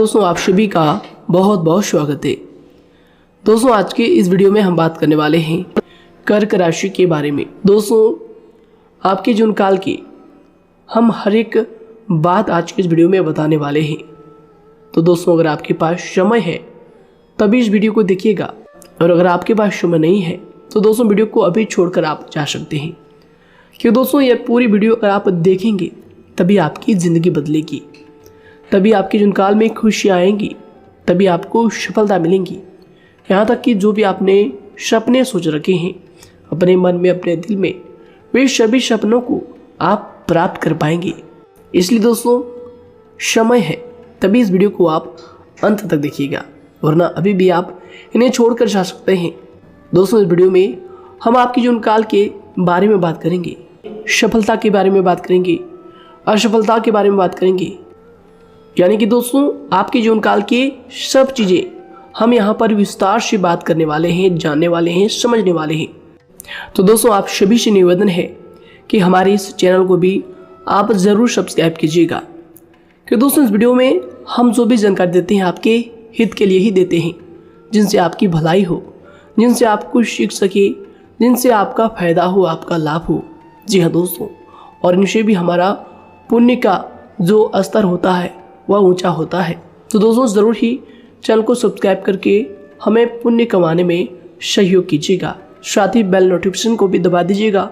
दोस्तों, आप सभी का बहुत बहुत स्वागत है। दोस्तों, आज के इस वीडियो में हम बात करने वाले हैं कर्क राशि के बारे में। दोस्तों, आपके जून काल की हम हर एक बात आज के इस वीडियो में बताने वाले हैं। तो दोस्तों, अगर आपके पास समय है तभी इस वीडियो को देखिएगा, और अगर आपके पास समय नहीं है तो दोस्तों वीडियो को अभी छोड़कर आप जा सकते हैं। क्योंकि दोस्तों, यह पूरी वीडियो अगर आप देखेंगे तभी आपकी ज़िंदगी बदलेगी, तभी आपके जीवन काल में खुशियाँ आएंगी, तभी आपको सफलता मिलेंगी। यहाँ तक कि जो भी आपने सपने सोच रखे हैं अपने मन में, अपने दिल में, वे सभी सपनों को आप प्राप्त कर पाएंगे। इसलिए दोस्तों, समय है तभी इस वीडियो को आप अंत तक देखिएगा, वरना अभी भी आप इन्हें छोड़कर जा सकते हैं। दोस्तों, इस वीडियो में हम आपके जीवन काल के बारे में बात करेंगे, सफलता के बारे में बात करेंगे, असफलता के बारे में बात करेंगे। यानी कि दोस्तों, आपके जीवन काल की सब चीज़ें हम यहाँ पर विस्तार से बात करने वाले हैं, जानने वाले हैं, समझने वाले हैं। तो दोस्तों, आप सभी से निवेदन है कि हमारे इस चैनल को भी आप ज़रूर सब्सक्राइब कीजिएगा। कि दोस्तों, इस वीडियो में हम जो भी जानकारी देते हैं आपके हित के लिए ही देते हैं, जिनसे आपकी भलाई हो, जिनसे आप कुछ सीख सके, जिनसे आपका फ़ायदा हो, आपका लाभ हो। जी हाँ दोस्तों, और इनसे भी हमारा पुण्य का जो स्तर होता है वह ऊंचा होता है। तो दोस्तों, ज़रूर ही चैनल को सब्सक्राइब करके हमें पुण्य कमाने में सहयोग कीजिएगा। साथ ही बेल नोटिफिकेशन को भी दबा दीजिएगा,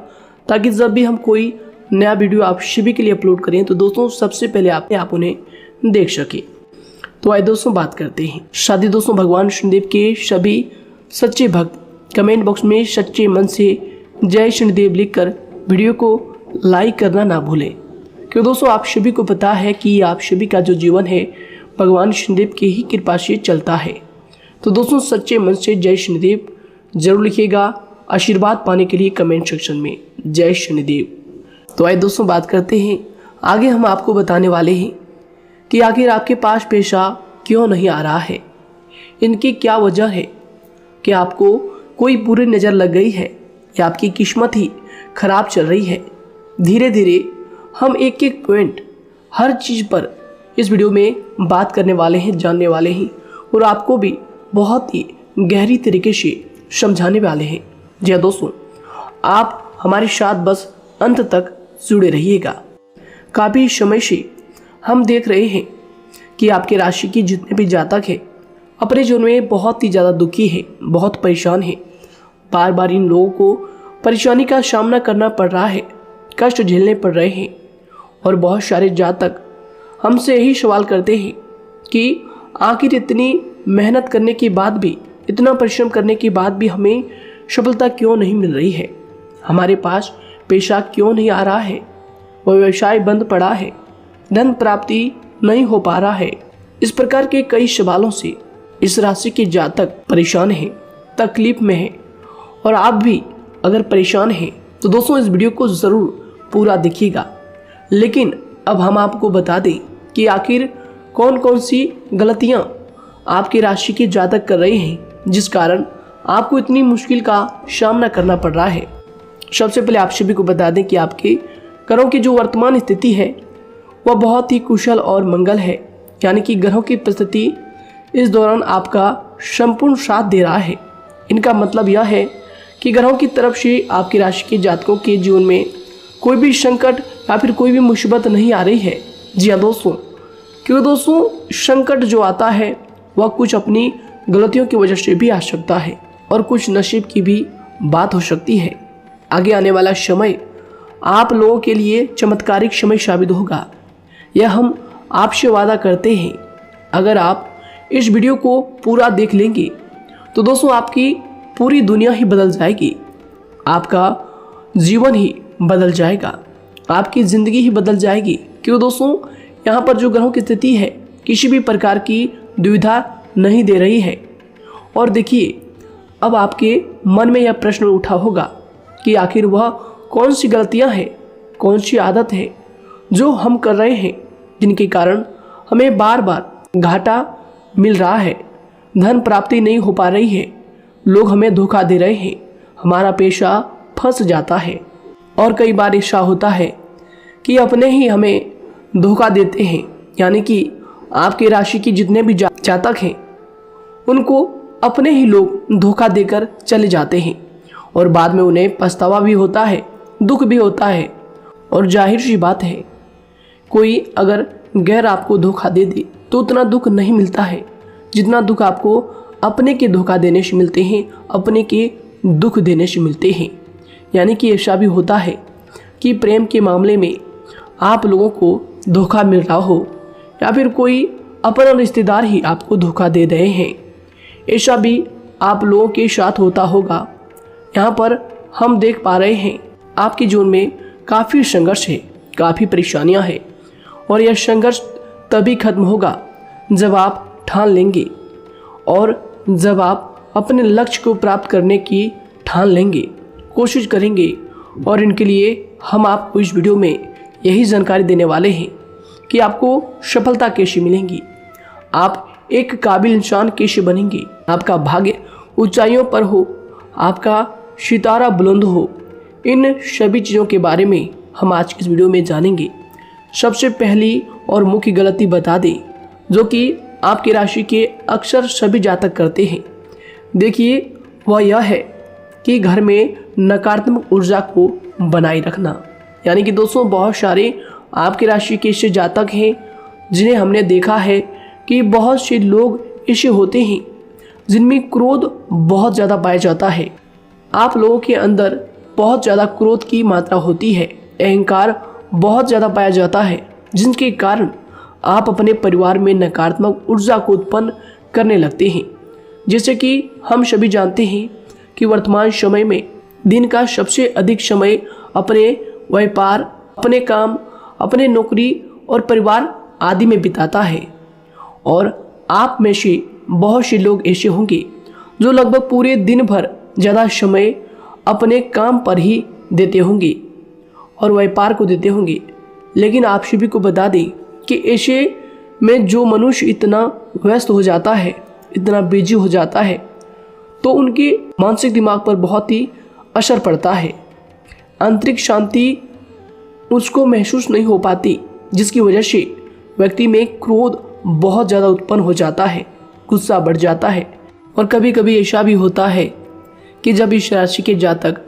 ताकि जब भी हम कोई नया वीडियो आप सभी के लिए अपलोड करें तो दोस्तों सबसे पहले आप उन्हें देख सकें। तो आइए दोस्तों बात करते हैं। साथ ही दोस्तों, भगवान शनिदेव के सभी सच्चे भक्त कमेंट बॉक्स में सच्चे मन से जय शनिदेव लिखकर वीडियो को लाइक करना ना भूलें। क्योंकि दोस्तों, आप सभी को पता है कि आप सभी का जो जीवन है भगवान शनिदेव की ही कृपा से चलता है। तो दोस्तों, सच्चे मन से जय शनिदेव जरूर लिखिएगा, आशीर्वाद पाने के लिए कमेंट सेक्शन में जय शनिदेव। तो आइए दोस्तों बात करते हैं। आगे हम आपको बताने वाले हैं कि आखिर आपके पास पैसा क्यों नहीं आ रहा है, इनकी क्या वजह है। कि आपको कोई बुरी नज़र लग गई है या आपकी किस्मत ही खराब चल रही है। धीरे धीरे हम एक एक पॉइंट हर चीज़ पर इस वीडियो में बात करने वाले हैं, जानने वाले हैं, और आपको भी बहुत ही गहरी तरीके से समझाने वाले हैं। जी हाँ दोस्तों, आप हमारे साथ बस अंत तक जुड़े रहिएगा। काफ़ी समय से हम देख रहे हैं कि आपके राशि की जितने भी जातक हैं अपने जीवन में बहुत ही ज़्यादा दुखी है, बहुत परेशान है। बार बार इन लोगों को परेशानी का सामना करना पड़ रहा है, कष्ट झेलने पड़ रहे हैं। और बहुत सारे जातक हमसे यही सवाल करते हैं कि आखिर इतनी मेहनत करने के बाद भी, इतना परिश्रम करने के बाद भी हमें सफलता क्यों नहीं मिल रही है, हमारे पास पैसा क्यों नहीं आ रहा है, वह व्यवसाय बंद पड़ा है, धन प्राप्ति नहीं हो पा रहा है। इस प्रकार के कई सवालों से इस राशि के जातक परेशान हैं, तकलीफ में हैं। और आप भी अगर परेशान हैं तो दोस्तों इस वीडियो को ज़रूर पूरा देखिएगा। लेकिन अब हम आपको बता दें कि आखिर कौन कौन सी गलतियां आपकी राशि के जातक कर रहे हैं जिस कारण आपको इतनी मुश्किल का सामना करना पड़ रहा है। सबसे पहले आप सभी को बता दें कि आपके ग्रहों की जो वर्तमान स्थिति है वह बहुत ही कुशल और मंगल है। यानी कि ग्रहों की परिस्थिति इस दौरान आपका संपूर्ण साथ दे रहा है। इनका मतलब यह है कि ग्रहों की तरफ से आपकी राशि के जातकों के जीवन में कोई भी संकट या फिर कोई भी मुसीबत नहीं आ रही है। जी हाँ दोस्तों, क्योंकि दोस्तों संकट जो आता है वह कुछ अपनी गलतियों की वजह से भी आ सकता है, और कुछ नसीब की भी बात हो सकती है। आगे आने वाला समय आप लोगों के लिए चमत्कारिक समय साबित होगा, यह हम आपसे वादा करते हैं। अगर आप इस वीडियो को पूरा देख लेंगे तो दोस्तों आपकी पूरी दुनिया ही बदल जाएगी, आपका जीवन ही बदल जाएगा, आपकी ज़िंदगी ही बदल जाएगी। क्यों दोस्तों, यहाँ पर जो ग्रहों की स्थिति है किसी भी प्रकार की दुविधा नहीं दे रही है। और देखिए, अब आपके मन में यह प्रश्न उठा होगा कि आखिर वह कौन सी गलतियाँ हैं, कौन सी आदत है जो हम कर रहे हैं जिनके कारण हमें बार बार घाटा मिल रहा है, धन प्राप्ति नहीं हो पा रही है, लोग हमें धोखा दे रहे हैं, हमारा पैसा फंस जाता है। और कई बार ऐसा होता है कि अपने ही हमें धोखा देते हैं, यानी कि आपके राशि के जितने भी जातक हैं उनको अपने ही लोग धोखा देकर चले जाते हैं और बाद में उन्हें पछतावा भी होता है, दुख भी होता है। और जाहिर सी बात है, कोई अगर गैर आपको धोखा दे दे तो उतना दुख नहीं मिलता है जितना दुख आपको अपने के धोखा देने से मिलते हैं, अपने के दुख देने से मिलते हैं। यानी कि ऐसा भी होता है कि प्रेम के मामले में आप लोगों को धोखा मिल रहा हो या फिर कोई अपना रिश्तेदार ही आपको धोखा दे रहे हैं, ऐसा भी आप लोगों के साथ होता होगा। यहाँ पर हम देख पा रहे हैं आपके जीवन में काफ़ी संघर्ष है, काफ़ी परेशानियाँ हैं और यह संघर्ष तभी खत्म होगा जब आप ठान लेंगे और जब आप अपने लक्ष्य को प्राप्त करने की ठान लेंगे, कोशिश करेंगे। और इनके लिए हम आपको इस वीडियो में यही जानकारी देने वाले हैं कि आपको सफलता कैसे मिलेंगी, आप एक काबिल इंसान कैसे बनेंगे, आपका भाग्य ऊंचाइयों पर हो, आपका सितारा बुलंद हो। इन सभी चीज़ों के बारे में हम आज की इस वीडियो में जानेंगे। सबसे पहली और मुख्य गलती बता दें जो कि आपकी राशि के अक्सर सभी जातक करते हैं, देखिए वह यह है कि घर में नकारात्मक ऊर्जा को बनाए रखना। यानी कि दोस्तों, बहुत सारे आपकी राशि के ऐसे जातक हैं जिन्हें हमने देखा है कि बहुत से लोग ऐसे होते हैं जिनमें क्रोध बहुत ज़्यादा पाया जाता है। आप लोगों के अंदर बहुत ज़्यादा क्रोध की मात्रा होती है, अहंकार बहुत ज़्यादा पाया जाता है, जिनके कारण आप अपने परिवार में नकारात्मक ऊर्जा को उत्पन्न करने लगते हैं। जैसे कि हम सभी जानते हैं कि वर्तमान समय में दिन का सबसे अधिक समय अपने व्यापार, अपने काम, अपने नौकरी और परिवार आदि में बिताता है। और आप में से बहुत से लोग ऐसे होंगे जो लगभग पूरे दिन भर ज़्यादा समय अपने काम पर ही देते होंगे और व्यापार को देते होंगे। लेकिन आप सभी को बता दें कि ऐसे में जो मनुष्य इतना व्यस्त हो जाता है, इतना बिजी हो जाता है, तो उनके मानसिक दिमाग पर बहुत ही असर पड़ता है। आंतरिक शांति उसको महसूस नहीं हो पाती, जिसकी वजह से व्यक्ति में क्रोध बहुत ज़्यादा उत्पन्न हो जाता है, गुस्सा बढ़ जाता है। और कभी कभी ऐसा भी होता है कि जब इस राशि के जातक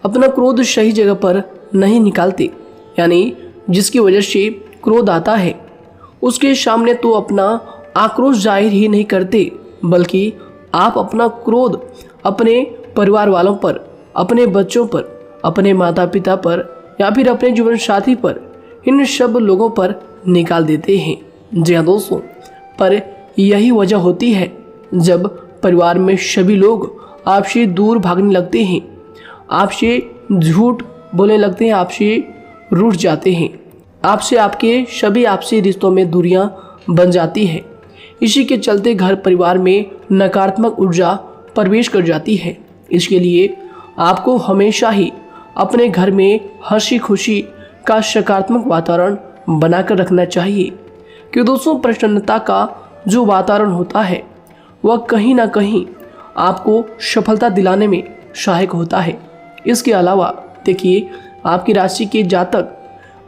अपना क्रोध सही जगह पर नहीं निकालते, यानी जिसकी वजह से क्रोध आता है, उसके सामने तो अपना आक्रोश जाहिर ही नहीं करते, बल्कि आप अपना क्रोध अपने परिवार वालों पर, अपने बच्चों पर, अपने माता पिता पर या फिर अपने जीवन साथी पर, इन सब लोगों पर निकाल देते हैं। जी हाँ दोस्तों, पर यही वजह होती है जब परिवार में सभी लोग आपसे दूर भागने लगते हैं, आपसे झूठ बोलने लगते हैं, आपसे रूठ जाते हैं, आपसे आपके सभी आपसी रिश्तों में दूरियां बन जाती है। इसी के चलते घर परिवार में नकारात्मक ऊर्जा प्रवेश कर जाती है। इसके लिए आपको हमेशा ही अपने घर में हंसी खुशी का सकारात्मक वातावरण बनाकर रखना चाहिए। कि दोस्तों, प्रसन्नता का जो वातावरण होता है वह कहीं ना कहीं आपको सफलता दिलाने में सहायक होता है। इसके अलावा देखिए, आपकी राशि के जातक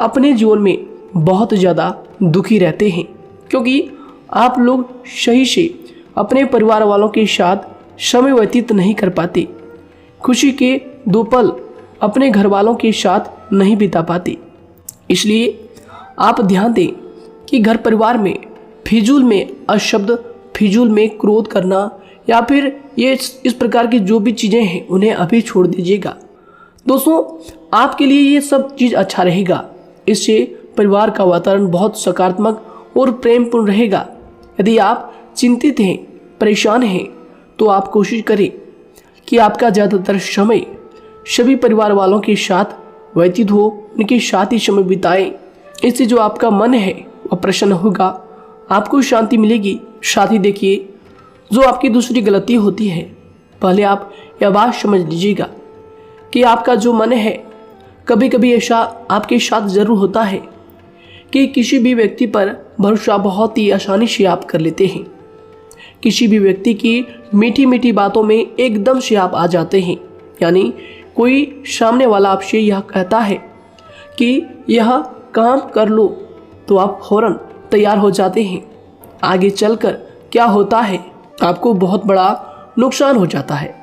अपने जीवन में बहुत ज़्यादा दुखी रहते हैं, क्योंकि आप लोग सही से अपने परिवार वालों के साथ समय व्यतीत नहीं कर पाते, खुशी के दो पल अपने घर वालों के साथ नहीं बिता पाते। इसलिए आप ध्यान दें कि घर परिवार में फिजूल में अशब्द, फिजूल में क्रोध करना या फिर ये इस प्रकार की जो भी चीज़ें हैं उन्हें अभी छोड़ दीजिएगा। दोस्तों, आपके लिए ये सब चीज़ अच्छा रहेगा। इससे परिवार का वातावरण बहुत सकारात्मक और प्रेमपूर्ण रहेगा। यदि आप चिंतित हैं, परेशान हैं, तो आप कोशिश करें कि आपका ज़्यादातर समय सभी परिवार वालों के साथ व्यतीत हो, उनके साथ ही समय बिताएं। इससे जो आपका मन है वह प्रसन्न होगा, आपको शांति मिलेगी। साथ ही देखिए, जो आपकी दूसरी गलती होती है, पहले आप यह बात समझ लीजिएगा कि आपका जो मन है, कभी कभी ऐसा आपके साथ ज़रूर होता है कि किसी भी व्यक्ति पर भरोसा बहुत ही आसानी से आप कर लेते हैं। किसी भी व्यक्ति की मीठी मीठी बातों में एकदम से आप आ जाते हैं। यानी कोई सामने वाला आपसे यह कहता है कि यह काम कर लो, तो आप फौरन तैयार हो जाते हैं आगे चलकर क्या होता है, आपको बहुत बड़ा नुकसान हो जाता है।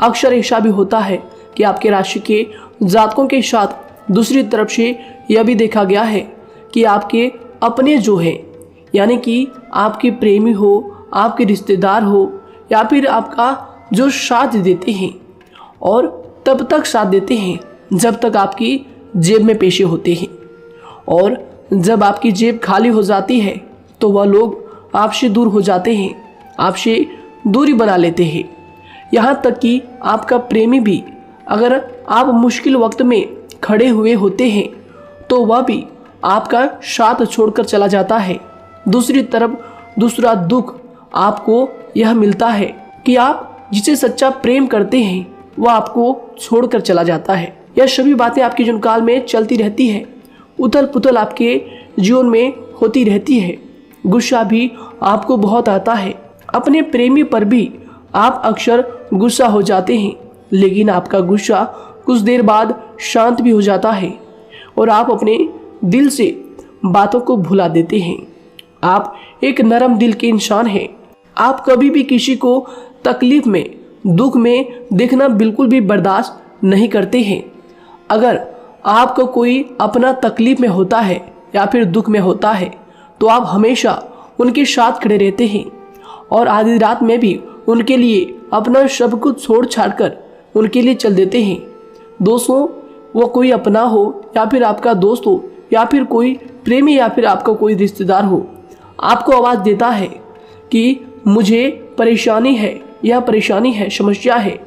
अक्सर ऐसा भी होता है कि आपके राशि के जातकों के साथ दूसरी तरफ से यह भी देखा गया है कि आपके अपने जो हैं, यानी कि आपके प्रेमी हो, आपके रिश्तेदार हो, या फिर आपका जो साथ देते हैं और तब तक साथ देते हैं जब तक आपकी जेब में पैसे होते हैं, और जब आपकी जेब खाली हो जाती है तो वह लोग आपसे दूर हो जाते हैं, आपसे दूरी बना लेते हैं। यहाँ तक कि आपका प्रेमी भी, अगर आप मुश्किल वक्त में खड़े हुए होते हैं तो वह भी आपका साथ छोड़कर चला जाता है। दूसरी तरफ दूसरा दुख आपको यह मिलता है कि आप जिसे सच्चा प्रेम करते हैं वह आपको छोड़कर चला जाता है। यह सभी बातें आपके जीवन काल में चलती रहती है। उथल पुथल आपके जीवन में होती रहती है। गुस्सा भी आपको बहुत आता है। अपने प्रेमी पर भी आप अक्सर गुस्सा हो जाते हैं, लेकिन आपका गुस्सा कुछ देर बाद शांत भी हो जाता है और आप अपने दिल से बातों को भुला देते हैं। आप एक नरम दिल के इंसान हैं। आप कभी भी किसी को तकलीफ में, दुख में देखना बिल्कुल भी बर्दाश्त नहीं करते हैं। अगर आपको कोई अपना तकलीफ में होता है या फिर दुख में होता है तो आप हमेशा उनके साथ खड़े रहते हैं और आधी रात में भी उनके लिए अपना सब कुछ छोड़ छाड़ कर उनके लिए चल देते हैं। दोस्तों, वो कोई अपना हो या फिर आपका दोस्त हो या फिर कोई प्रेमी या फिर आपका कोई रिश्तेदार हो, आपको आवाज़ देता है कि मुझे परेशानी है, यह परेशानी है, समस्या है,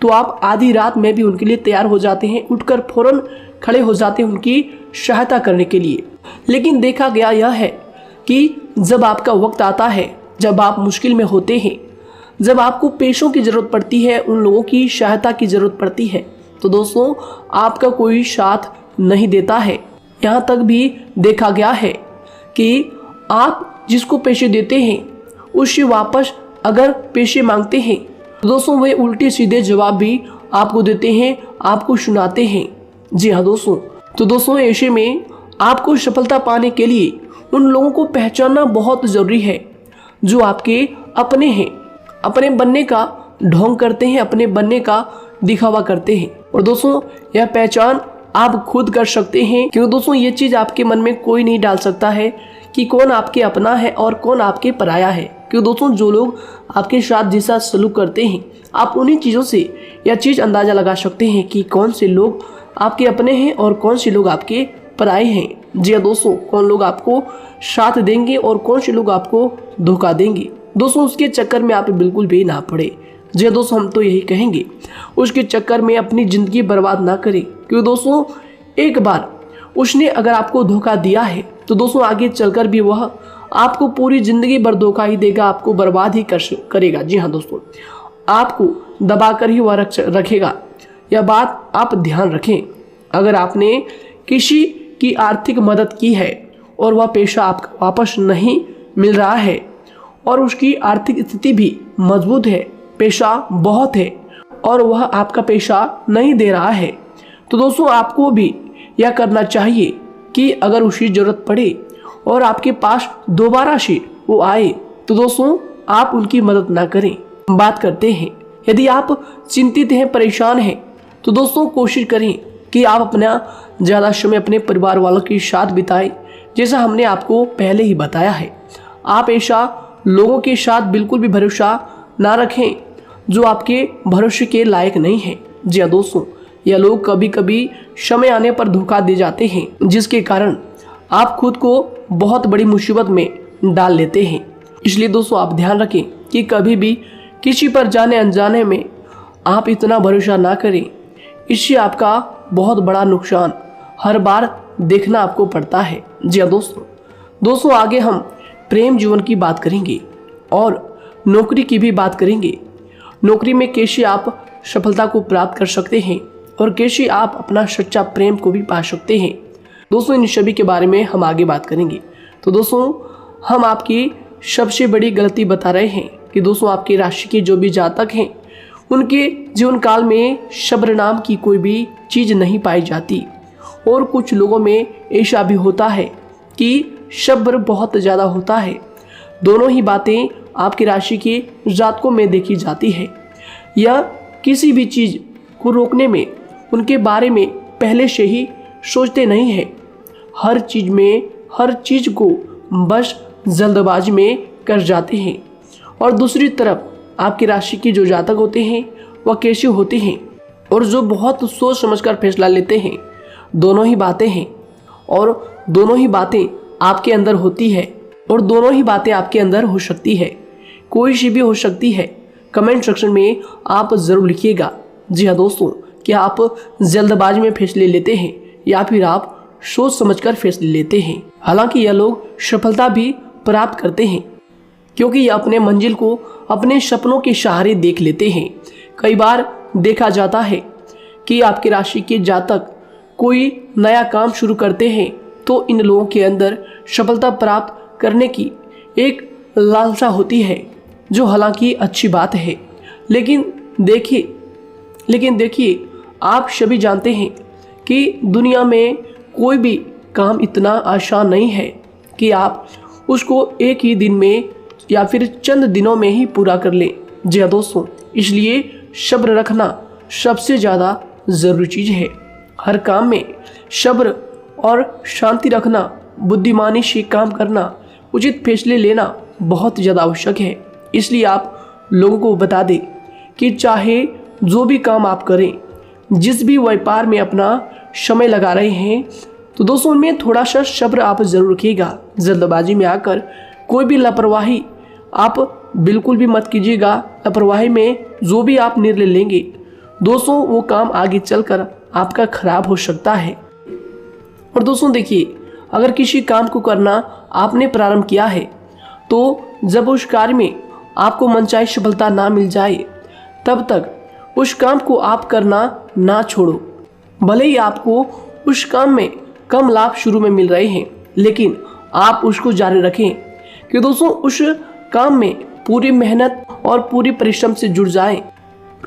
तो आप आधी रात में भी उनके लिए तैयार हो जाते हैं, उठकर फौरन खड़े हो जाते हैं उनकी सहायता करने के लिए। लेकिन देखा गया यह है कि जब आपका वक्त आता है, जब आप मुश्किल में होते हैं, जब आपको पैसों की ज़रूरत पड़ती है, उन लोगों की सहायता की ज़रूरत पड़ती है, तो दोस्तों आपका कोई साथ नहीं देता है। यहाँ तक भी देखा गया है कि आप जिसको पैसे देते हैं उससे वापस अगर पैसे मांगते हैं तो दोस्तों वे उल्टे सीधे जवाब भी आपको देते हैं, आपको सुनाते हैं। जी हाँ दोस्तों, तो दोस्तों ऐसे में आपको सफलता पाने के लिए उन लोगों को पहचानना बहुत ज़रूरी है जो आपके अपने हैं, अपने बनने का ढोंग करते हैं, अपने बनने का दिखावा करते हैं। और दोस्तों यह पहचान आप खुद कर सकते हैं, क्योंकि दोस्तों ये चीज़ आपके मन में कोई नहीं डाल सकता है कि कौन आपके अपना है और कौन आपके पराया है। क्योंकि दोस्तों जो लोग आपके साथ जैसा सलूक करते हैं, आप उन्हीं चीज़ों से यह चीज़ अंदाज़ा लगा सकते हैं कि कौन से लोग आपके अपने हैं और कौन से लोग आपके पराए हैं। जी हाँ दोस्तों, कौन लोग आपको साथ देंगे और कौन से लोग आपको धोखा देंगे। दोस्तों उसके चक्कर में आप बिल्कुल भी ना पड़े। जी हाँ दोस्तों, हम तो यही कहेंगे उसके चक्कर में अपनी ज़िंदगी बर्बाद ना करें, क्योंकि दोस्तों एक बार उसने अगर आपको धोखा दिया है तो दोस्तों आगे चलकर भी वह आपको पूरी ज़िंदगी भर धोखा ही देगा, आपको बर्बाद ही करेगा। जी हाँ दोस्तों, आपको दबा कर ही वह रखेगा। यह बात आप ध्यान रखें। अगर आपने किसी की आर्थिक मदद की है और वह पैसा आपको वापस नहीं मिल रहा है और उसकी आर्थिक स्थिति भी मजबूत है, पैसा बहुत है और वह आपका पैसा नहीं दे रहा है, तो दोस्तों आपको भी यह करना चाहिए कि अगर उसकी ज़रूरत पड़े और आपके पास दोबारा से वो आए तो दोस्तों आप उनकी मदद ना करें। बात करते हैं, यदि आप चिंतित हैं, परेशान हैं, तो दोस्तों कोशिश करें कि आप अपना ज़्यादा समय अपने परिवार वालों के साथ बिताएं, जैसा हमने आपको पहले ही बताया है। आप ऐसा लोगों के साथ बिल्कुल भी भरोसा ना रखें जो आपके भरोसे के लायक नहीं है। जी हाँ दोस्तों, यह लोग कभी कभी समय आने पर धोखा दे जाते हैं, जिसके कारण आप खुद को बहुत बड़ी मुसीबत में डाल लेते हैं। इसलिए दोस्तों आप ध्यान रखें कि कभी भी किसी पर जाने अनजाने में आप इतना भरोसा ना करें, इससे आपका बहुत बड़ा नुकसान हर बार देखना आपको पड़ता है। जी हाँ दोस्तों आगे हम प्रेम जीवन की बात करेंगे और नौकरी की भी बात करेंगे। नौकरी में कैसे आप सफलता को प्राप्त कर सकते हैं और कैसे आप अपना सच्चा प्रेम को भी पा सकते हैं। दोस्तों इन सभी के बारे में हम आगे बात करेंगे। तो दोस्तों हम आपकी सबसे बड़ी गलती बता रहे हैं कि दोस्तों आपकी राशि के जो भी जातक हैं उनके जीवन काल में सब्र नाम की कोई भी चीज़ नहीं पाई जाती, और कुछ लोगों में ऐसा भी होता है कि सब्र बहुत ज़्यादा होता है, दोनों ही बातें आपकी राशि के जातकों में देखी जाती है। या किसी भी चीज़ को रोकने में उनके बारे में पहले से ही सोचते नहीं हैं। हर चीज़ को बस जल्दबाजी में कर जाते हैं। और दूसरी तरफ आपकी राशि के जो जातक होते हैं वह कैसे होते हैं और जो बहुत सोच समझकर फैसला लेते हैं। दोनों ही बातें हैं और दोनों ही बातें आपके अंदर होती है और दोनों ही बातें आपके अंदर हो सकती है। कोई सी भी हो सकती है। कमेंट सेक्शन में आप ज़रूर लिखिएगा। जी हाँ दोस्तों, क्या आप जल्दबाजी में फैसले लेते हैं या फिर आप सोच समझकर फैसले लेते हैं। हालांकि यह लोग सफलता भी प्राप्त करते हैं क्योंकि यह अपने मंजिल को अपने सपनों के सहारे देख लेते हैं। कई बार देखा जाता है कि आपकी राशि के जातक कोई नया काम शुरू करते हैं तो इन लोगों के अंदर सफलता प्राप्त करने की एक लालसा होती है, जो हालांकि अच्छी बात है। लेकिन देखिए आप सभी जानते हैं कि दुनिया में कोई भी काम इतना आसान नहीं है कि आप उसको एक ही दिन में या फिर चंद दिनों में ही पूरा कर लें। जी हाँ दोस्तों, इसलिए सब्र रखना सबसे ज़्यादा ज़रूरी चीज़ है। हर काम में सब्र और शांति रखना, बुद्धिमानी से काम करना, उचित फैसले लेना बहुत ज़्यादा आवश्यक है। इसलिए आप लोगों को बता दें कि चाहे जो भी काम आप करें, जिस भी व्यापार में अपना समय लगा रहे हैं, तो दोस्तों उनमें थोड़ा सा सब्र आप ज़रूर रखिएगा। जल्दबाजी में आकर कोई भी लापरवाही आप बिल्कुल भी मत कीजिएगा। लापरवाही में जो भी आप निर्णय लेंगे दोस्तों, वो काम आगे चलकर आपका खराब हो सकता है। और दोस्तों देखिए, अगर किसी काम को करना आपने प्रारंभ किया है तो जब उस कार्य में आपको मनचाही सफलता ना मिल जाए तब तक उस काम को आप करना ना छोड़ो। भले ही आपको उस काम में कम लाभ शुरू में मिल रहे हैं, लेकिन आप उसको जारी रखें कि दोस्तों उस काम में पूरी मेहनत और पूरी परिश्रम से जुड़ जाएं,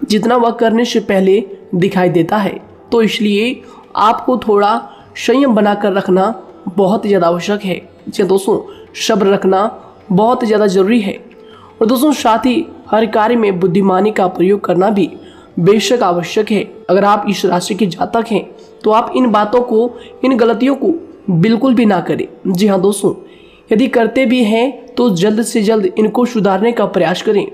जितना वह करने से पहले दिखाई देता है। तो इसलिए आपको थोड़ा संयम बनाकर रखना बहुत ज़्यादा आवश्यक है। जी दोस्तों, सब्र रखना बहुत ज़्यादा ज़रूरी है। और दोस्तों साथ ही हर कार्य में बुद्धिमानी का प्रयोग करना भी बेशक आवश्यक है। अगर आप इस राशि के जातक हैं तो आप इन बातों को, इन गलतियों को बिल्कुल भी ना करें। जी हाँ दोस्तों, यदि करते भी हैं तो जल्द से जल्द इनको सुधारने का प्रयास करें।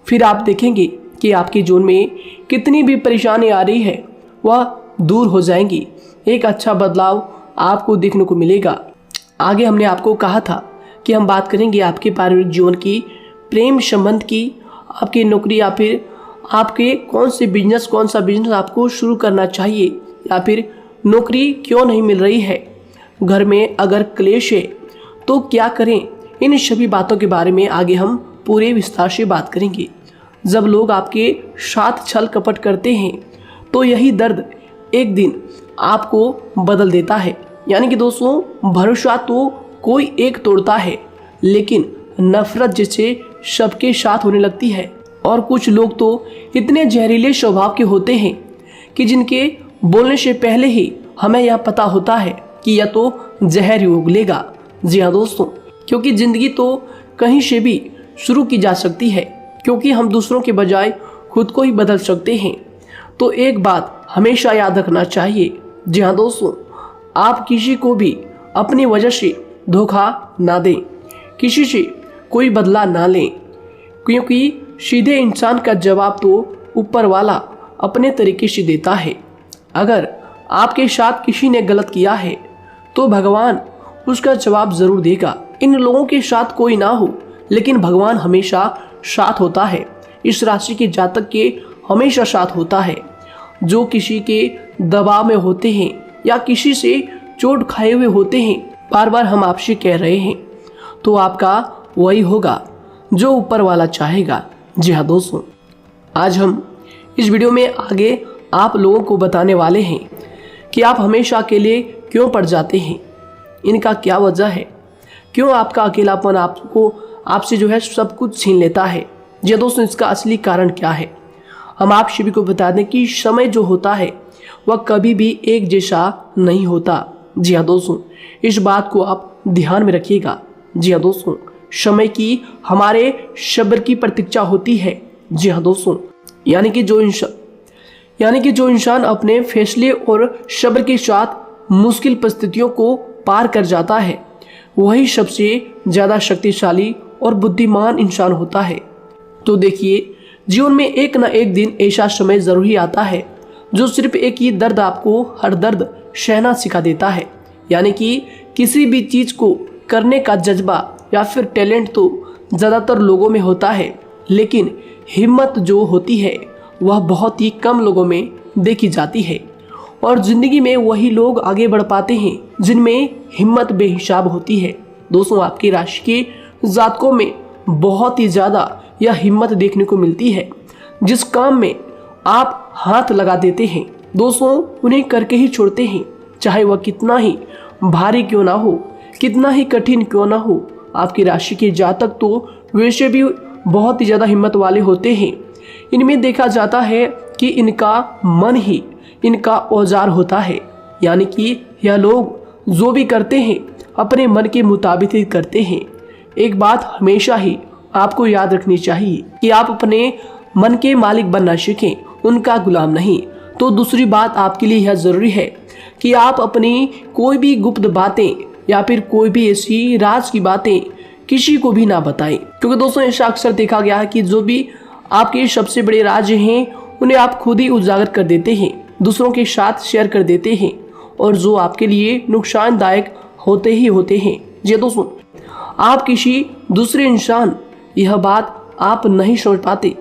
फिर आप देखेंगे कि आपके जीवन में कितनी भी परेशानी आ रही है वह दूर हो जाएंगी। एक अच्छा बदलाव आपको देखने को मिलेगा। आगे हमने आपको कहा था कि हम बात करेंगे आपके पारिवारिक जीवन की, प्रेम संबंध की, आपकी नौकरी या फिर आपके कौन सा बिजनेस आपको शुरू करना चाहिए या फिर नौकरी क्यों नहीं मिल रही है, घर में अगर क्लेश है तो क्या करें। इन सभी बातों के बारे में आगे हम पूरे विस्तार से बात करेंगे। जब लोग आपके साथ छल कपट करते हैं तो यही दर्द एक दिन आपको बदल देता है। यानी कि दोस्तों, भरोसा तो कोई एक तोड़ता है, लेकिन नफरत जैसे सबके साथ होने लगती है। और कुछ लोग तो इतने जहरीले स्वभाव के होते हैं कि जिनके बोलने से पहले ही हमें यह पता होता है कि यह तो जहर ही उगलेगा। जी हाँ दोस्तों, क्योंकि ज़िंदगी तो कहीं से भी शुरू की जा सकती है, क्योंकि हम दूसरों के बजाय खुद को ही बदल सकते हैं। तो एक बात हमेशा याद रखना चाहिए। जी हाँ दोस्तों, आप किसी को भी अपनी वजह से धोखा ना दें, किसी से कोई बदला ना लें, क्योंकि सीधे इंसान का जवाब तो ऊपर वाला अपने तरीके से देता है। अगर आपके साथ किसी ने गलत किया है तो भगवान उसका जवाब ज़रूर देगा। इन लोगों के साथ कोई ना हो, लेकिन भगवान हमेशा साथ होता है। इस राशि के जातक के हमेशा साथ होता है। जो किसी के दबाव में होते हैं या किसी से चोट खाए हुए होते हैं, बार बार हम आपसे कह रहे हैं, तो आपका वही होगा जो ऊपर वाला चाहेगा। जी हाँ दोस्तों, आज हम इस वीडियो में आगे आप लोगों को बताने वाले हैं कि आप हमेशा अकेले क्यों पड़ जाते हैं, इनका क्या वजह है, क्यों आपका अकेलापन आपसे जो है सब कुछ छीन लेता है। जी हाँ दोस्तों, इसका असली कारण क्या है हम आप सभी को बता दें कि समय जो होता है वह कभी भी एक जैसा नहीं होता। जी हाँ दोस्तों, इस बात को आप ध्यान में रखिएगा। जी हाँ दोस्तों, समय की हमारे सब्र की प्रतीक्षा होती है। जी हाँ दोस्तों, यानी कि जो इंसान अपने फैसले और सब्र के साथ मुश्किल परिस्थितियों को पार कर जाता है, वही सबसे ज़्यादा शक्तिशाली और बुद्धिमान इंसान होता है। तो देखिए, जीवन में एक ना एक दिन ऐसा समय ज़रूर ही आता है जो सिर्फ एक ही दर्द आपको हर दर्द सहना सिखा देता है। यानी कि किसी भी चीज़ को करने का जज्बा या फिर टैलेंट तो ज़्यादातर लोगों में होता है, लेकिन हिम्मत जो होती है वह बहुत ही कम लोगों में देखी जाती है। और ज़िंदगी में वही लोग आगे बढ़ पाते हैं जिनमें हिम्मत बेहिसाब होती है। दोस्तों, आपकी राशि के जातकों में बहुत ही ज़्यादा यह हिम्मत देखने को मिलती है। जिस काम में आप हाथ लगा देते हैं दोस्तों, उन्हें करके ही छोड़ते हैं, चाहे वह कितना ही भारी क्यों ना हो, कितना ही कठिन क्यों ना हो। आपकी राशि के जातक तो वैसे भी बहुत ही ज़्यादा हिम्मत वाले होते हैं। इनमें देखा जाता है कि इनका मन ही इनका औजार होता है। यानी कि यह लोग जो भी करते हैं अपने मन के मुताबिक ही करते हैं। एक बात हमेशा ही आपको याद रखनी चाहिए कि आप अपने मन के मालिक बनना सीखें, उनका गुलाम नहीं। तो दूसरी बात आपके लिए यह ज़रूरी है कि आप अपनी कोई भी गुप्त बातें या फिर कोई भी ऐसी राज की बातें किसी को भी ना बताएं, क्योंकि दोस्तों ऐसा अक्सर देखा गया है कि जो भी आपके सबसे बड़े राज हैं उन्हें आप खुद ही उजागर कर देते हैं, दूसरों के साथ शेयर कर देते हैं, और जो आपके लिए नुकसानदायक होते ही होते हैं। जी दोस्तों, आप किसी दूसरे इंसान यह बात आप नहीं समझ पाते,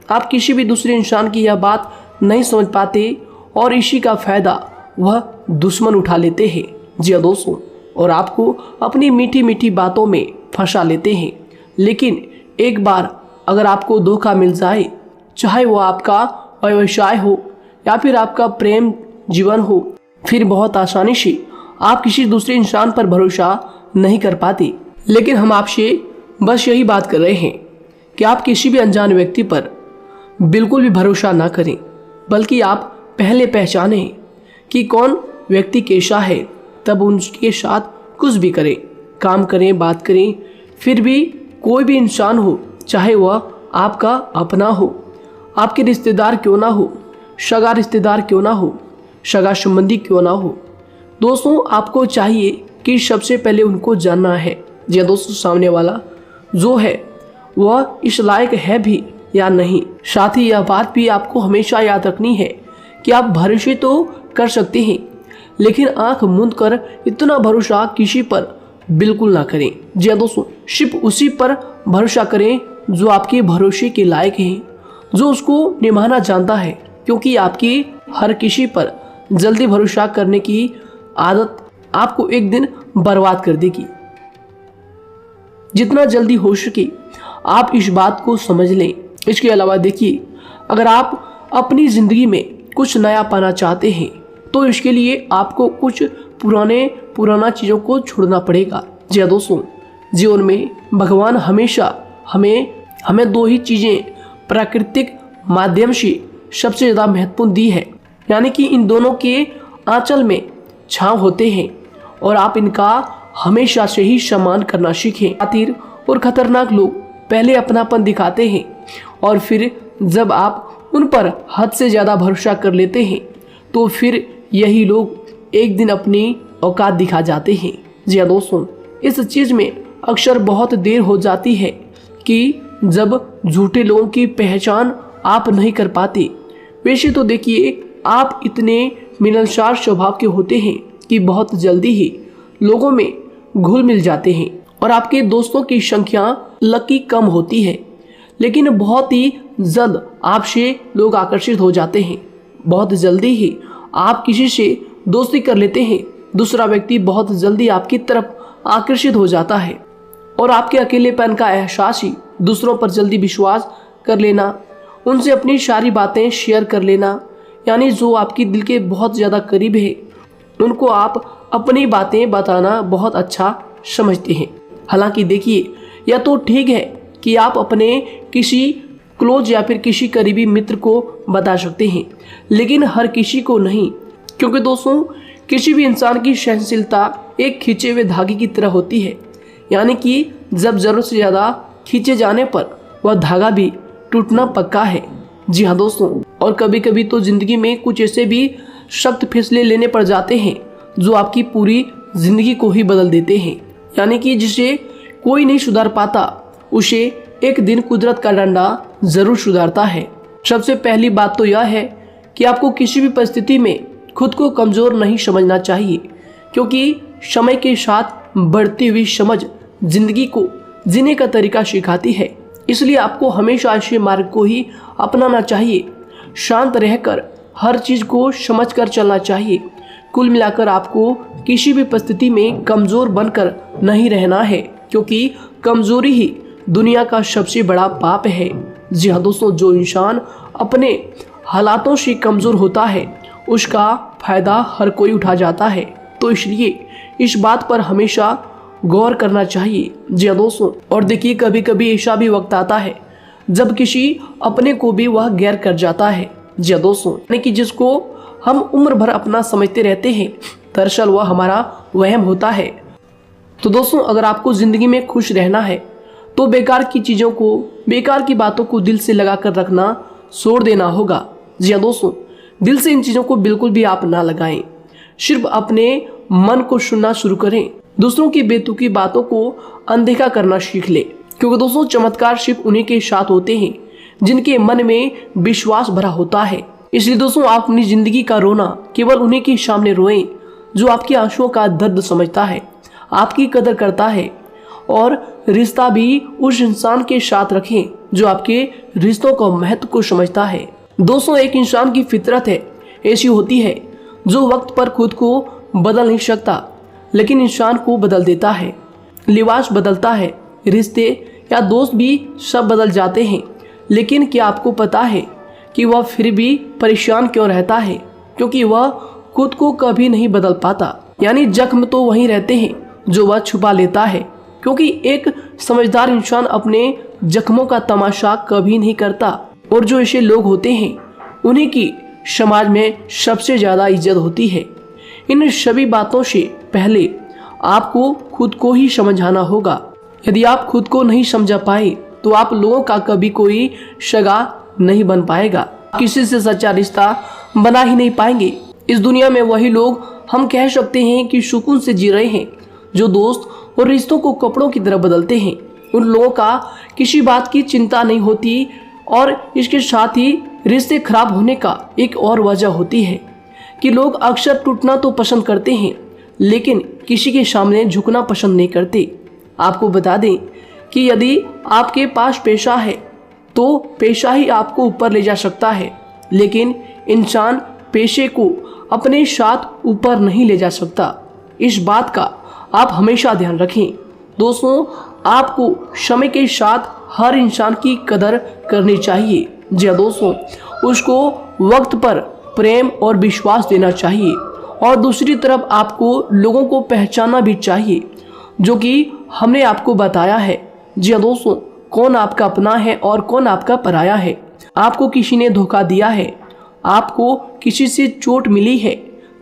आप किसी भी दूसरे इंसान की यह बात नहीं समझ पाते, और इसी का फ़ायदा वह दुश्मन उठा लेते हैं। जी दोस्तों, और आपको अपनी मीठी मीठी बातों में फंसा लेते हैं। लेकिन एक बार अगर आपको धोखा मिल जाए, चाहे वो आपका व्यवसाय हो या फिर आपका प्रेम जीवन हो, फिर बहुत आसानी से आप किसी दूसरे इंसान पर भरोसा नहीं कर पाते। लेकिन हम आपसे बस यही बात कर रहे हैं कि आप किसी भी अनजान व्यक्ति पर बिल्कुल भी भरोसा ना करें, बल्कि आप पहले पहचानें कि कौन व्यक्ति कैसा है, तब उनके साथ कुछ भी करें, काम करें, बात करें। फिर भी कोई भी इंसान हो, चाहे वह आपका अपना हो, आपके रिश्तेदार क्यों ना हो, सगा रिश्तेदार क्यों ना हो, सगा संबंधी क्यों ना हो, दोस्तों आपको चाहिए कि सबसे पहले उनको जानना है जी दोस्तों, सामने वाला जो है वह इस लायक है भी या नहीं। साथ ही यह बात भी आपको हमेशा याद रखनी है कि आप भरोसे तो कर सकते हैं, लेकिन आंख मूंद कर इतना भरोसा किसी पर बिल्कुल ना करें। जी दोस्तों, सिर्फ उसी पर भरोसा करें जो आपके भरोसे के लायक है, जो उसको निभाना जानता है, क्योंकि आपकी हर किसी पर जल्दी भरोसा करने की आदत आपको एक दिन बर्बाद कर देगी। जितना जल्दी हो सके आप इस बात को समझ लें। इसके अलावा देखिए, अगर आप अपनी ज़िंदगी में कुछ नया पाना चाहते हैं तो इसके लिए आपको कुछ पुराना चीज़ों को छोड़ना पड़ेगा। जी दोस्तों, जीवन में भगवान हमेशा हमें दो ही चीज़ें प्राकृतिक माध्यम से सबसे ज़्यादा महत्वपूर्ण दी है, यानी कि इन दोनों के आंचल में छांव होते हैं और आप इनका हमेशा से ही सम्मान करना सीखें। खातिर और खतरनाक लोग पहले अपनापन दिखाते हैं और फिर जब आप उन पर हद से ज़्यादा भरोसा कर लेते हैं तो फिर यही लोग एक दिन अपनी औकात दिखा जाते हैं। जी हाँ दोस्तों, इस चीज़ में अक्सर बहुत देर हो जाती है कि जब झूठे लोगों की पहचान आप नहीं कर पाते। वैसे तो देखिए, आप इतने मिलनसार स्वभाव के होते हैं कि बहुत जल्दी ही लोगों में घुल मिल जाते हैं और आपके दोस्तों की संख्या लकी कम होती है, लेकिन बहुत ही जल्द आपसे लोग आकर्षित हो जाते हैं। बहुत जल्दी ही आप किसी से दोस्ती कर लेते हैं, दूसरा व्यक्ति बहुत जल्दी आपकी तरफ आकर्षित हो जाता है और आपके अकेलेपन का एहसास ही दूसरों पर जल्दी विश्वास कर लेना, उनसे अपनी सारी बातें शेयर कर लेना, यानी जो आपकी दिल के बहुत ज़्यादा करीब है उनको आप अपनी बातें बताना बहुत अच्छा समझते हैं। हालांकि देखिए, यह तो ठीक है कि आप अपने किसी क्लोज या फिर किसी करीबी मित्र को बता सकते हैं, लेकिन हर किसी को नहीं, क्योंकि दोस्तों किसी भी इंसान की सहनशीलता एक खींचे हुए धागे की तरह होती है। यानी कि जब जरूरत से ज़्यादा खींचे जाने पर वह धागा भी टूटना पक्का है। जी हाँ दोस्तों, और कभी कभी तो ज़िंदगी में कुछ ऐसे भी सख्त फैसले लेने पड़ जाते हैं जो आपकी पूरी ज़िंदगी को ही बदल देते हैं। यानी कि जिसे कोई नहीं सुधार पाता उसे एक दिन कुदरत का डंडा ज़रूर सुधारता है। सबसे पहली बात तो यह है कि आपको किसी भी परिस्थिति में खुद को कमज़ोर नहीं समझना चाहिए, क्योंकि समय के साथ बढ़ती हुई समझ जिंदगी को जीने का तरीका सिखाती है। इसलिए आपको हमेशा ऐसे मार्ग को ही अपनाना चाहिए। शांत रहकर हर चीज़ को समझकर चलना चाहिए। कुल मिलाकर आपको किसी भी परिस्थिति में कमज़ोर बनकर नहीं रहना है, क्योंकि कमज़ोरी ही दुनिया का सबसे बड़ा पाप है। जी हाँ दोस्तों, जो इंसान अपने हालातों से कमज़ोर होता है उसका फ़ायदा हर कोई उठा जाता है। तो इसलिए इस बात पर हमेशा गौर करना चाहिए। जी हाँ दोस्तों, और देखिए कभी कभी ऐसा भी वक्त आता है जब किसी अपने को भी वह गैर कर जाता है। जी हाँ दोस्तों, यानी कि जिसको हम उम्र भर अपना समझते रहते हैं, दरअसल वह हमारा वहम होता है। तो दोस्तों, अगर आपको ज़िंदगी में खुश रहना है तो बेकार की चीज़ों को, बेकार की बातों को दिल से लगा कर रखना छोड़ देना होगा। जी हाँ दोस्तों, दिल से इन चीज़ों को बिल्कुल भी आप ना लगाएं। सिर्फ अपने मन को सुनना शुरू करें। दूसरों की बेतुकी बातों को अनदेखा करना सीख ले, क्योंकि दोस्तों चमत्कार सिर्फ उन्हीं के साथ होते हैं जिनके मन में विश्वास भरा होता है। इसलिए दोस्तों, आप अपनी जिंदगी का रोना केवल उन्हीं के सामने रोएं जो आपके आंसुओं का दर्द समझता है, आपकी कदर करता है, और रिश्ता भी उस इंसान के साथ रखें जो आपके रिश्तों का महत्व को समझता है। दोस्तों, एक इंसान की फितरत है ऐसी होती है जो वक्त पर खुद को बदल नहीं सकता, लेकिन इंसान को बदल देता है। लिबास बदलता है, रिश्ते या दोस्त भी सब बदल जाते हैं, लेकिन क्या आपको पता है कि वह फिर भी परेशान क्यों रहता है? क्योंकि वह खुद को कभी नहीं बदल पाता। यानी जख्म तो वहीं रहते हैं जो वह छुपा लेता है, क्योंकि एक समझदार इंसान अपने जख्मों का तमाशा कभी नहीं करता, और जो ऐसे लोग होते हैं उन्हीं की समाज में सबसे ज़्यादा इज्जत होती है। इन सभी बातों से पहले आपको खुद को ही समझाना होगा। यदि आप खुद को नहीं समझा पाए तो आप लोगों का कभी कोई सगा नहीं बन पाएगा, किसी से सच्चा रिश्ता बना ही नहीं पाएंगे। इस दुनिया में वही लोग हम कह सकते हैं कि सुकून से जी रहे हैं जो दोस्त और रिश्तों को कपड़ों की तरह बदलते हैं। उन लोगों का किसी बात की चिंता नहीं होती, और इसके साथ ही रिश्ते खराब होने का एक और वजह होती है कि लोग अक्सर टूटना तो पसंद करते हैं, लेकिन किसी के सामने झुकना पसंद नहीं करते। आपको बता दें कि यदि आपके पास पैसा है तो पैसा ही आपको ऊपर ले जा सकता है, लेकिन इंसान पैसे को अपने साथ ऊपर नहीं ले जा सकता। इस बात का आप हमेशा ध्यान रखें। दोस्तों, आपको समय के साथ हर इंसान की कदर करनी चाहिए। जी हाँ दोस्तों, उसको वक्त पर प्रेम और विश्वास देना चाहिए, और दूसरी तरफ आपको लोगों को पहचानना भी चाहिए जो कि हमने आपको बताया है। जी हाँ दोस्तों, कौन आपका अपना है और कौन आपका पराया है। आपको किसी ने धोखा दिया है, आपको किसी से चोट मिली है,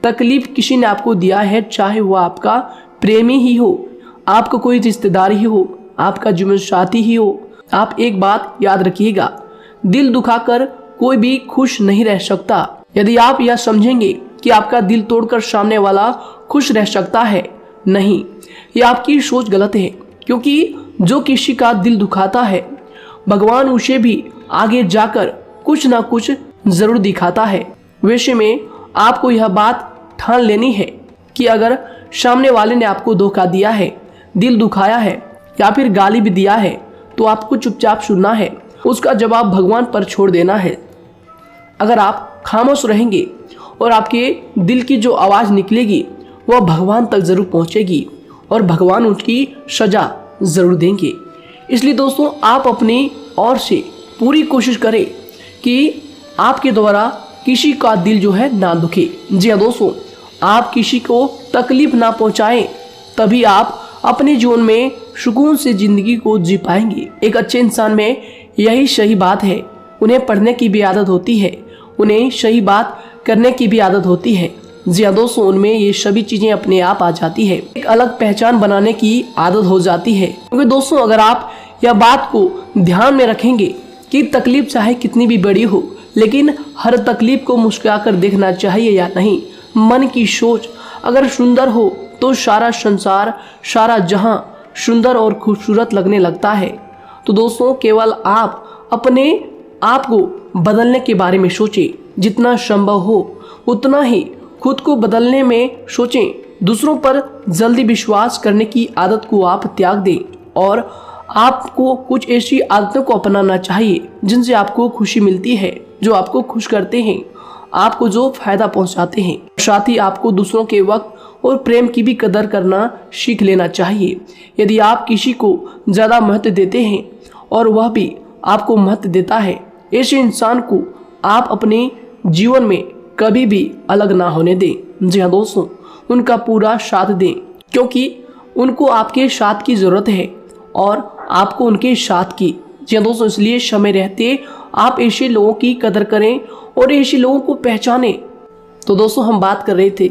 तकलीफ किसी ने आपको दिया है, चाहे वो आपका प्रेमी ही हो, आपका कोई रिश्तेदार ही हो, आपका जीवन साथी ही हो। आप एक बात याद रखिएगा, दिल दुखाकर कोई भी खुश नहीं रह सकता। यदि आप यह समझेंगे कि आपका दिल तोड़कर सामने वाला खुश रह सकता है, नहीं, यह आपकी सोच गलत है, क्योंकि जो किसी का दिल दुखाता है भगवान उसे भी आगे जाकर कुछ ना कुछ जरूर दिखाता है। वैसे में आपको यह बात ठान लेनी है कि अगर सामने वाले ने आपको धोखा दिया है, दिल दुखाया है या फिर गाली भी दिया है, तो आपको चुपचाप सुनना है, उसका जवाब भगवान पर छोड़ देना है। अगर आप खामोश रहेंगे और आपके दिल की जो आवाज़ निकलेगी वह भगवान तक ज़रूर पहुंचेगी, और भगवान उसकी सज़ा ज़रूर देंगे। इसलिए दोस्तों, आप अपनी ओर से पूरी कोशिश करें कि आपके द्वारा किसी का दिल जो है ना दुखे। जी हाँ दोस्तों, आप किसी को तकलीफ ना पहुंचाएं, तभी आप अपने जीवन में सुकून से ज़िंदगी को जी पाएंगे। एक अच्छे इंसान में यही सही बात है। उन्हें पढ़ने की भी आदत होती है, उन्हें सही बात करने की भी आदत होती है, जी हाँ दोस्तों, उनमें ये सभी चीजें अपने आप आ जाती है। एक अलग पहचान बनाने की आदत हो जाती है। क्योंकि दोस्तों अगर आप यह बात को ध्यान में रखेंगे कि तकलीफ चाहे कितनी भी बड़ी हो, लेकिन हर तकलीफ को मुस्कुराकर देखना चाहिए या नहीं। मन की सोच अगर सुंदर हो तो सारा संसार, सारा जहां सुंदर और खूबसूरत लगने लगता है। तो दोस्तों केवल आप अपने आप को बदलने के बारे में सोचें, जितना संभव हो उतना ही खुद को बदलने में सोचें। दूसरों पर जल्दी विश्वास करने की आदत को आप त्याग दें और आपको कुछ ऐसी आदतों को अपनाना चाहिए जिनसे आपको खुशी मिलती है, जो आपको खुश करते हैं, आपको जो फायदा पहुंचाते हैं। साथ ही आपको दूसरों के वक्त और प्रेम की भी कदर करना सीख लेना चाहिए। यदि आप किसी को ज़्यादा महत्व देते हैं और वह भी आपको महत्व देता है, ऐसे इंसान को आप अपने जीवन में कभी भी अलग ना होने दें। जी हाँ दोस्तों, उनका पूरा साथ दें, क्योंकि उनको आपके साथ की ज़रूरत है और आपको उनके साथ की। जी हाँ दोस्तों, इसलिए समय रहते आप ऐसे लोगों की कदर करें और ऐसे लोगों को पहचानें। तो दोस्तों हम बात कर रहे थे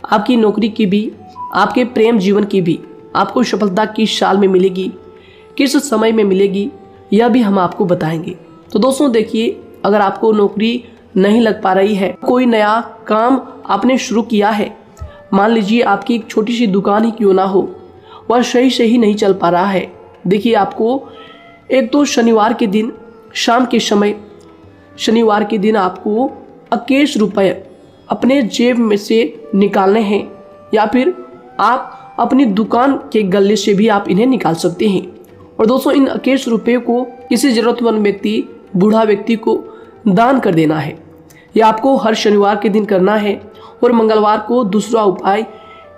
आपकी नौकरी की भी, आपके प्रेम जीवन की भी। आपको सफलता किस साल में मिलेगी, किस समय में मिलेगी, यह भी हम आपको बताएंगे। तो दोस्तों देखिए, अगर आपको नौकरी नहीं लग पा रही है, कोई नया काम आपने शुरू किया है, मान लीजिए आपकी एक छोटी सी दुकान ही क्यों ना हो, वह सही से ही नहीं चल पा रहा है। देखिए आपको एक तो शनिवार के दिन शाम के समय, शनिवार के दिन आपको 21 रुपये अपने जेब में से निकालने हैं, या फिर आप अपनी दुकान के गले से भी आप इन्हें निकाल सकते हैं। और दोस्तों इन 21 रुपये को किसी ज़रूरतमंद व्यक्ति, बूढ़ा व्यक्ति को दान कर देना है। यह आपको हर शनिवार के दिन करना है और मंगलवार को दूसरा उपाय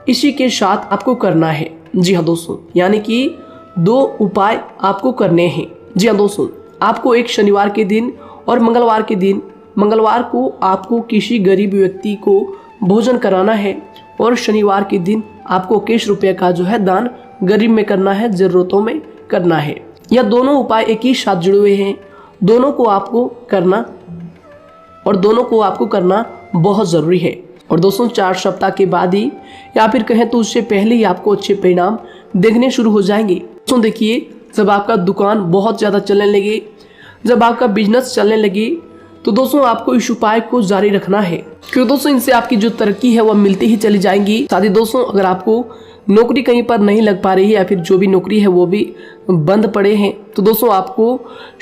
इसी के साथ आपको करना है। जी हाँ दोस्तों, यानी कि 2 उपाय आपको करने हैं। जी हाँ दोस्तों, आपको एक शनिवार के दिन और मंगलवार के दिन, मंगलवार को आपको किसी गरीब व्यक्ति को भोजन कराना है और शनिवार के दिन आपको 21 रुपये का जो है दान गरीब में करना है, ज़रूरतों में करना है। यह दोनों उपाय एक ही साथ जुड़े हुए हैं, दोनों को आपको करना और दोनों को आपको करना बहुत ज़रूरी है। और दोस्तों 4 सप्ताह के बाद ही, या फिर कहें तो उससे पहले ही आपको अच्छे परिणाम देखने शुरू हो जाएंगे। दोस्तों देखिए, जब आपका दुकान बहुत ज़्यादा चलने लगे, जब आपका बिजनेस चलने लगे, तो दोस्तों आपको इस उपाय को जारी रखना है, क्योंकि दोस्तों इनसे आपकी जो तरक्की है वह मिलती ही चली जाएंगी। साथ ही दोस्तों अगर आपको नौकरी कहीं पर नहीं लग पा रही है, या फिर जो भी नौकरी है वो भी बंद पड़े हैं, तो दोस्तों आपको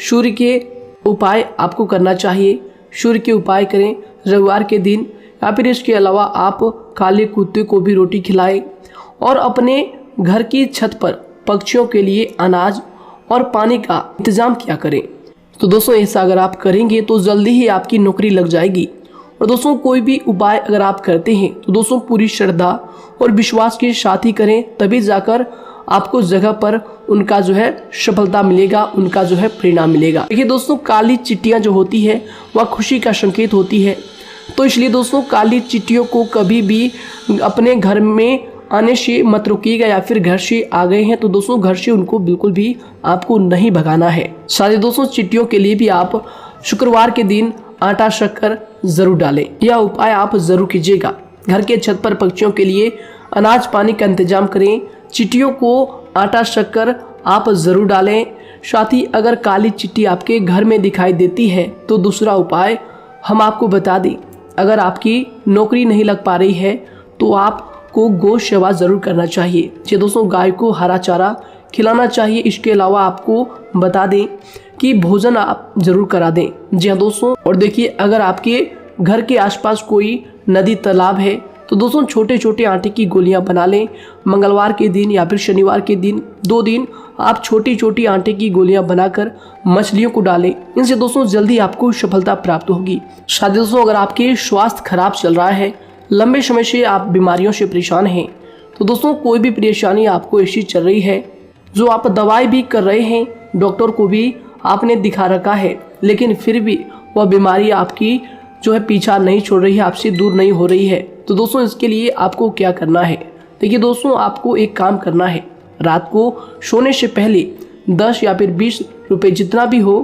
सूर्य के उपाय आपको करना चाहिए। सूर्य के उपाय करें रविवार के दिन, या फिर इसके अलावा आप काले कुत्ते को भी रोटी खिलाएं और अपने घर की छत पर पक्षियों के लिए अनाज और पानी का इंतजाम किया करें। तो दोस्तों ऐसा अगर आप करेंगे तो जल्दी ही आपकी नौकरी लग जाएगी। और दोस्तों कोई भी उपाय अगर आप करते हैं तो दोस्तों पूरी श्रद्धा और विश्वास के साथ ही करें, तभी जाकर आपको जगह पर उनका जो है सफलता मिलेगा, उनका जो है परिणाम मिलेगा। देखिए दोस्तों, काली चिट्टियाँ जो होती है वह खुशी का संकेत होती है, तो इसलिए दोस्तों काली चिट्टियों को कभी भी अपने घर में आने से मत रोकिएगा, या फिर घर से आ गए हैं तो दोस्तों घर से उनको बिल्कुल भी आपको नहीं भगाना है। साथ ही दोस्तों चिट्टियों के लिए भी आप शुक्रवार के दिन आटा शक्कर जरूर डालें, यह उपाय आप जरूर कीजिएगा। घर के छत पर पक्षियों के लिए अनाज पानी का इंतजाम करें, चिट्टियों को आटा शक्कर आप जरूर डालें। साथ ही अगर काली चिट्टी आपके घर में दिखाई देती है तो दूसरा उपाय हम आपको बता दें, अगर आपकी नौकरी नहीं लग पा रही है तो आपको गौ सेवा जरूर करना चाहिए। जी दोस्तों, गाय को हरा चारा खिलाना चाहिए। इसके अलावा आपको बता दें कि भोजन आप जरूर करा दें। जी हाँ दोस्तों, और देखिए अगर आपके घर के आसपास कोई नदी तालाब है तो दोस्तों छोटे छोटे आटे की गोलियां बना लें। मंगलवार के दिन या फिर शनिवार के दिन 2 दिन आप छोटी छोटी आटे की गोलियां बनाकर मछलियों को डालें। इनसे दोस्तों जल्दी आपको सफलता प्राप्त होगी। साथ ही दोस्तों अगर आपके स्वास्थ्य खराब चल रहा है, लंबे समय से आप बीमारियों से परेशान हैं, तो दोस्तों कोई भी परेशानी आपको ऐसी चल रही है जो आप दवाई भी कर रहे हैं, डॉक्टर को भी आपने दिखा रखा है, लेकिन फिर भी वह बीमारी आपकी जो है पीछा नहीं छोड़ रही है, आपसे दूर नहीं हो रही है, तो दोस्तों इसके लिए आपको क्या करना है। देखिए दोस्तों, आपको एक काम करना है, रात को सोने से पहले 10 या फिर 20 रुपए जितना भी हो,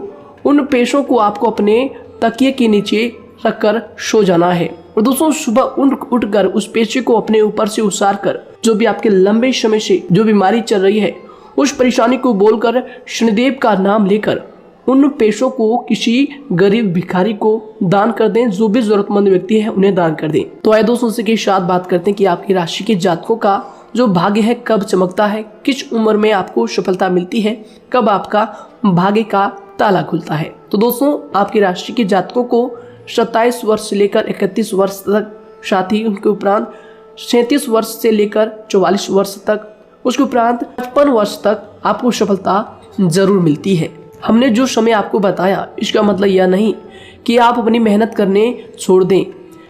उन पैसों को आपको अपने तकिए के नीचे रखकर सो जाना है। और दोस्तों सुबह उठकर उस पेशे को अपने ऊपर से उतार कर जो भी आपके लंबे समय से जो बीमारी चल रही है उस परेशानी को बोलकर शनिदेव का नाम लेकर उन पेशों को किसी गरीब भिखारी को दान कर दें। जो भी जरूरतमंद व्यक्ति है उन्हें दान कर दें। तो आइए दोस्तों उसी के साथ बात करते हैं कि आपकी राशि के जातकों का जो भाग्य है कब चमकता है, किस उम्र में आपको सफलता मिलती है, कब आपका भाग्य का ताला खुलता है। तो दोस्तों आपकी राशि के जातकों को 27 वर्ष से लेकर 31 वर्ष तक, साथ ही उनके उपरांत 37 वर्ष से लेकर 44 वर्ष तक, उसके उपरांत 55 वर्ष तक आपको सफलता जरूर मिलती है। हमने जो समय आपको बताया इसका मतलब यह नहीं कि आप अपनी मेहनत करने छोड़ दें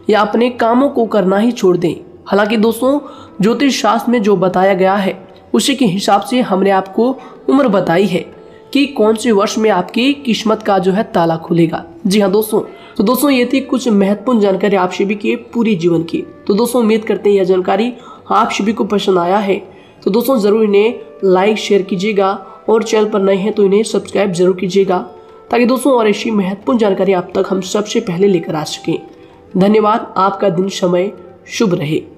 या अपने कामों को करना ही छोड़ दें। हालांकि दोस्तों ज्योतिष शास्त्र में जो बताया गया है उसी के हिसाब से हमने आपको उम्र बताई है कि कौन से वर्ष में आपकी किस्मत का जो है ताला खुलेगा। जी हाँ दोस्तों, तो दोस्तों ये थी कुछ महत्वपूर्ण जानकारी आप सभी की पूरी जीवन की। तो दोस्तों उम्मीद करते हैं यह जानकारी आप सभी को पसंद आया है। तो दोस्तों जरूर इन्हें लाइक शेयर कीजिएगा और चैनल पर नए हैं तो इन्हें सब्सक्राइब जरूर कीजिएगा ताकि दोस्तों और ऐसी महत्वपूर्ण जानकारी आप तक हम सबसे पहले लेकर आ सकें। धन्यवाद। आपका दिन समय शुभ रहे।